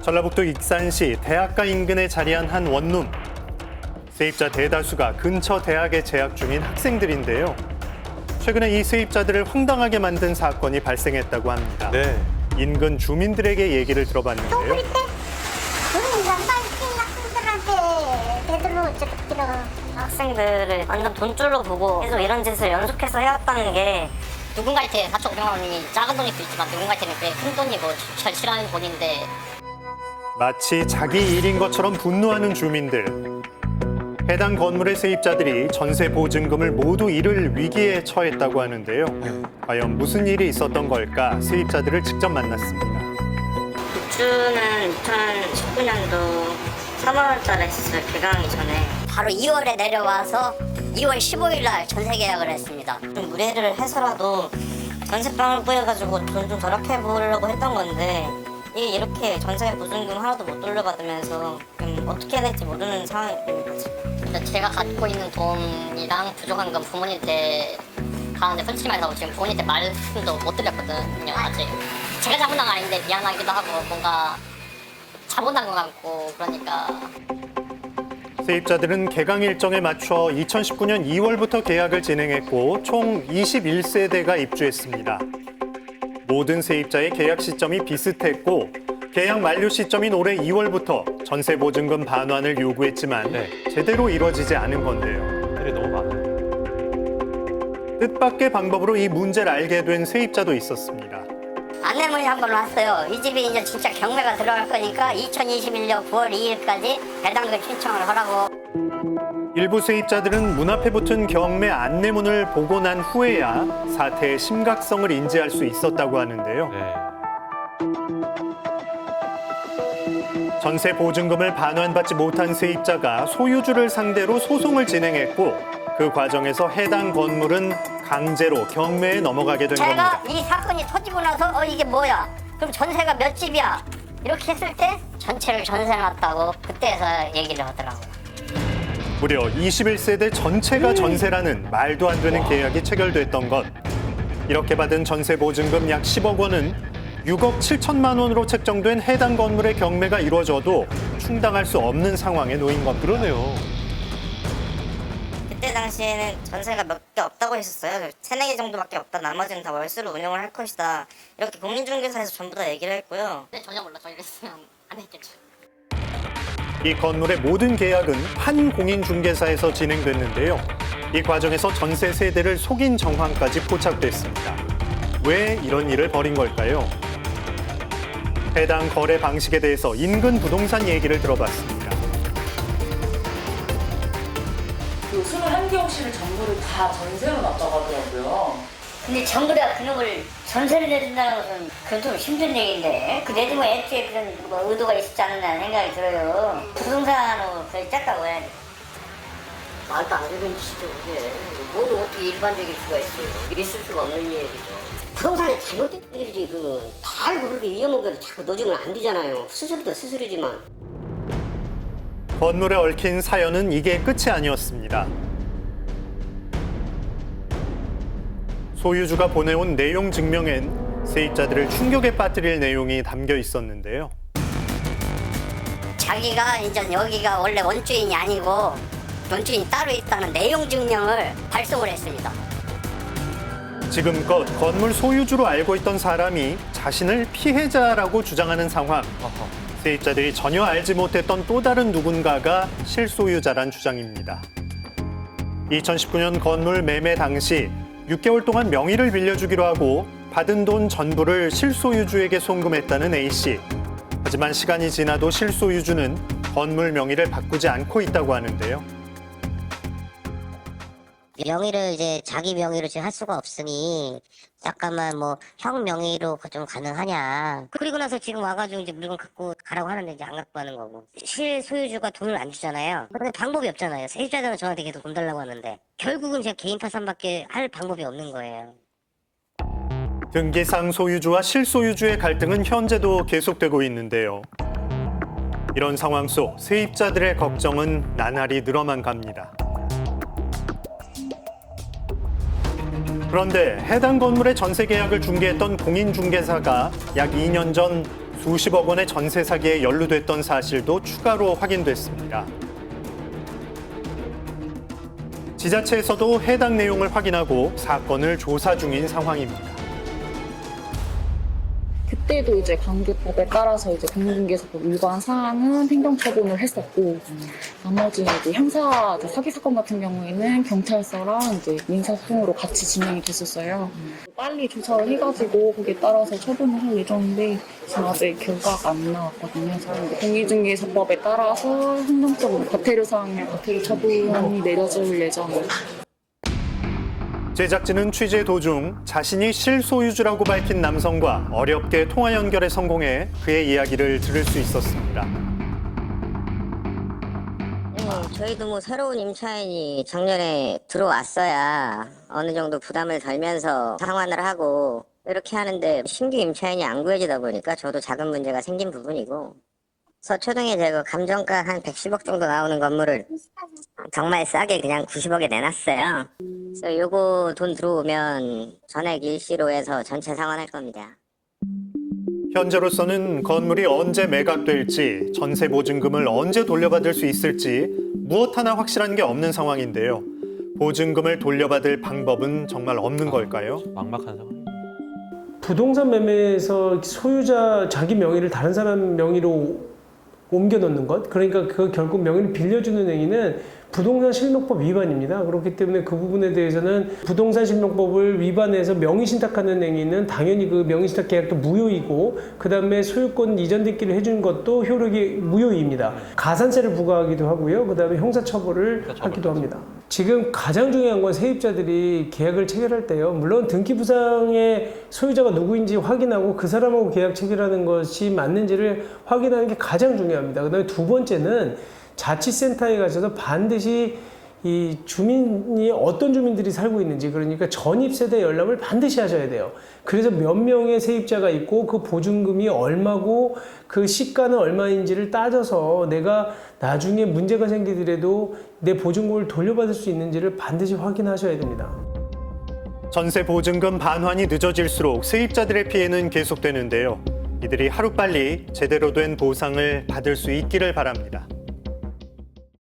전라북도 익산시 대학가 인근에 자리한 한 원룸. 세입자 대다수가 근처 대학에 재학 중인 학생들인데요. 최근에 이 세입자들을 황당하게 만든 사건이 발생했다고 합니다. 네. 인근 주민들에게 얘기를 들어봤는데요. 우리 때 그런 학생들한테 되도록 저렇게 학생들을 완전 돈줄로 보고 계속 이런 짓을 연속해서 해왔다는 게 누군가한테 4,500만 원이 작은 돈일 수 있지만 누군가한테는 그게 큰 돈이고 절실한 돈인데 마치 자기 일인 것처럼 분노하는 주민들. 해당 건물의 세입자들이 전세 보증금을 모두 잃을 위기에 처했다고 하는데요. 과연 무슨 일이 있었던 걸까? 세입자들을 직접 만났습니다. 입주는 2019년도 3월 달에 했어요. 개강하기 전에. 바로 2월에 내려와서 2월 15일 날 전세 계약을 했습니다. 좀 무례를 해서라도 전세방을 구해가지고 돈 좀 절약해 보려고 했던 건데 이게 이렇게 전세 보증금 하나도 못 돌려받으면서 어떻게 해야 될지 모르는 상황이 된 거죠. 근데 제가 갖고 있는 돈이랑 부족한 건 부모님한테 가는데 솔직히 말해서 지금 부모님한테 말씀도 못 드렸거든요. 아직 제가 잘못한 건 아닌데 미안하기도 하고 뭔가 잘못한 것 같고 그러니까 세입자들은 개강 일정에 맞춰 2019년 2월부터 계약을 진행했고 총 21세대가 입주했습니다. 모든 세입자의 계약 시점이 비슷했고 계약 만료 시점인 올해 2월부터 전세 보증금 반환을 요구했지만 제대로 이뤄지지 않은 건데요. 일이 너무 많아요. 뜻밖의 방법으로 이 문제를 알게 된 세입자도 있었습니다. 안내문이 한 번 왔어요. 이 집이 이제 진짜 경매가 들어갈 거니까 2021년 9월 2일까지 배당금 신청을 하라고. 일부 세입자들은 문 앞에 붙은 경매 안내문을 보고 난 후에야 사태의 심각성을 인지할 수 있었다고 하는데요. 네. 전세 보증금을 반환받지 못한 세입자가 소유주를 상대로 소송을 진행했고 그 과정에서 해당 건물은 강제로 경매에 넘어가게 된 겁니다. 제가 이 사건이 터지고 나서 이게 뭐야? 그럼 전세가 몇 집이야? 이렇게 했을 때 전체를 전세놨다고 그때서 얘기를 하더라고요. 무려 21세대 전체가 전세라는 말도 안 되는 계약이 체결됐던 것. 이렇게 받은 전세 보증금 약 10억 원은 6억 7천만 원으로 책정된 해당 건물의 경매가 이루어져도 충당할 수 없는 상황에 놓인 겁니다. 그러네요. 그때 당시에는 전세가 몇 개 없다고 했었어요. 3-4개 정도밖에 없다. 나머지는 다 월수로 운영을 할 것이다. 이렇게 공인중개사에서 전부 다 얘기를 했고요. 근데 전혀 몰라. 저 이랬으면 안 했겠죠. 이 건물의 모든 계약은 한 공인중개사에서 진행됐는데요. 이 과정에서 전세 세대를 속인 정황까지 포착됐습니다. 왜 이런 일을 벌인 걸까요? 해당 거래 방식에 대해서 인근 부동산 얘기를 들어봤습니다. 그 21개옥실을 전부를 다 전세로 놨다고 하더라고요. 근데 정부가 그놈을 전세를 내준다는 것은 그건 좀 힘든 얘기인데 그 내주면 애초에 그런 의도가 있지 않느냐는 생각이 들어요. 부동산으로 그걸 짰다고 해야지. 말도 안 되는 짓이죠 그게. 모두 어떻게 일반적일 수가 있어요. 있을 수가 없는 일이죠. 부동산이 잘못된 일이지 다 알고 그렇게 위험한 자꾸 넣어주면 안 되잖아요. 수수료도 수수료지만. 건물에 얽힌 사연은 이게 끝이 아니었습니다. 소유주가 보내온 내용 증명엔 세입자들을 충격에 빠뜨릴 내용이 담겨 있었는데요. 자기가 이제 여기가 원래 원주인이 아니고 원주인이 따로 있다는 내용 증명을 발송을 했습니다. 지금껏 건물 소유주로 알고 있던 사람이 자신을 피해자라고 주장하는 상황. 세입자들이 전혀 알지 못했던 또 다른 누군가가 실소유자란 주장입니다. 2019년 건물 매매 당시 6개월 동안 명의를 빌려주기로 하고 받은 돈 전부를 실소유주에게 송금했다는 A씨. 하지만 시간이 지나도 실소유주는 건물 명의를 바꾸지 않고 있다고 하는데요. 명의를 이제 자기 명의로 지금 할 수가 없으니 잠깐만 형 명의로 좀 가능하냐. 그리고 나서 지금 와가지고 이제 물건 갖고 가라고 하는데 이제 안 갖고 가는 거고. 실소유주가 돈을 안 주잖아요. 근데 방법이 없잖아요. 세입자들은 저한테 계속 돈 달라고 하는데 결국은 제가 개인 파산밖에 할 방법이 없는 거예요. 등기상 소유주와 실소유주의 갈등은 현재도 계속되고 있는데요. 이런 상황 속 세입자들의 걱정은 나날이 늘어만 갑니다. 그런데 해당 건물의 전세 계약을 중개했던 공인중개사가 약 2년 전 수십억 원의 전세 사기에 연루됐던 사실도 추가로 확인됐습니다. 지자체에서도 해당 내용을 확인하고 사건을 조사 중인 상황입니다. 그때도 이제 관계법에 따라서 이제 공인중개사법 위반 사항은 행정처분을 했었고, 나머지 이제 형사 사기 사건 같은 경우에는 경찰서랑 이제 민사소송으로 같이 진행이 됐었어요. 빨리 조사를 해가지고 거기에 따라서 처분을 할 예정인데 지금 아직 결과가 안 나왔거든요. 저는 이제 공인중개사법에 따라서 행정적으로 과태료 사항이나 과태료 처분이 내려질 예정이에요. 제작진은 취재 도중 자신이 실소유주라고 밝힌 남성과 어렵게 통화 연결에 성공해 그의 이야기를 들을 수 있었습니다. 저희도 뭐 새로운 임차인이 작년에 들어왔어야 어느 정도 부담을 덜면서 상환을 하고 이렇게 하는데 신규 임차인이 안 구해지다 보니까 저도 작은 문제가 생긴 부분이고, 서초동에 제가 감정가 한 110억 정도 나오는 건물을 정말 싸게 그냥 90억에 내놨어요. 그래서 요거 돈 들어오면 전액 일시로 해서 전체 상환할 겁니다. 현재로서는 건물이 언제 매각될지, 전세 보증금을 언제 돌려받을 수 있을지 무엇 하나 확실한 게 없는 상황인데요. 보증금을 돌려받을 방법은 정말 없는 걸까요? 막막한 상황. 부동산 매매에서 소유자 자기 명의를 다른 사람 명의로 옮겨 놓는 것, 그러니까 그 결국 명의를 빌려주는 행위는 부동산 실명법 위반입니다. 그렇기 때문에 그 부분에 대해서는 부동산 실명법을 위반해서 명의 신탁하는 행위는 당연히 그 명의 신탁 계약도 무효이고, 그 다음에 소유권 이전듣기를 해준 것도 효력이 무효입니다. 가산세를 부과하기도 하고요. 그 다음에 형사처벌을 하기도 합니다. 지금 가장 중요한 건 세입자들이 계약을 체결할 때요. 물론 등기부상의 소유자가 누구인지 확인하고 그 사람하고 계약 체결하는 것이 맞는지를 확인하는 게 가장 중요합니다. 그 다음에 두 번째는 자치센터에 가셔서 반드시 이 주민이 어떤 주민들이 살고 있는지, 그러니까 전입세대 열람을 반드시 하셔야 돼요. 그래서 몇 명의 세입자가 있고 그 보증금이 얼마고 그 시가는 얼마인지를 따져서 내가 나중에 문제가 생기더라도 내 보증금을 돌려받을 수 있는지를 반드시 확인하셔야 됩니다. 전세 보증금 반환이 늦어질수록 세입자들의 피해는 계속되는데요. 이들이 하루빨리 제대로 된 보상을 받을 수 있기를 바랍니다.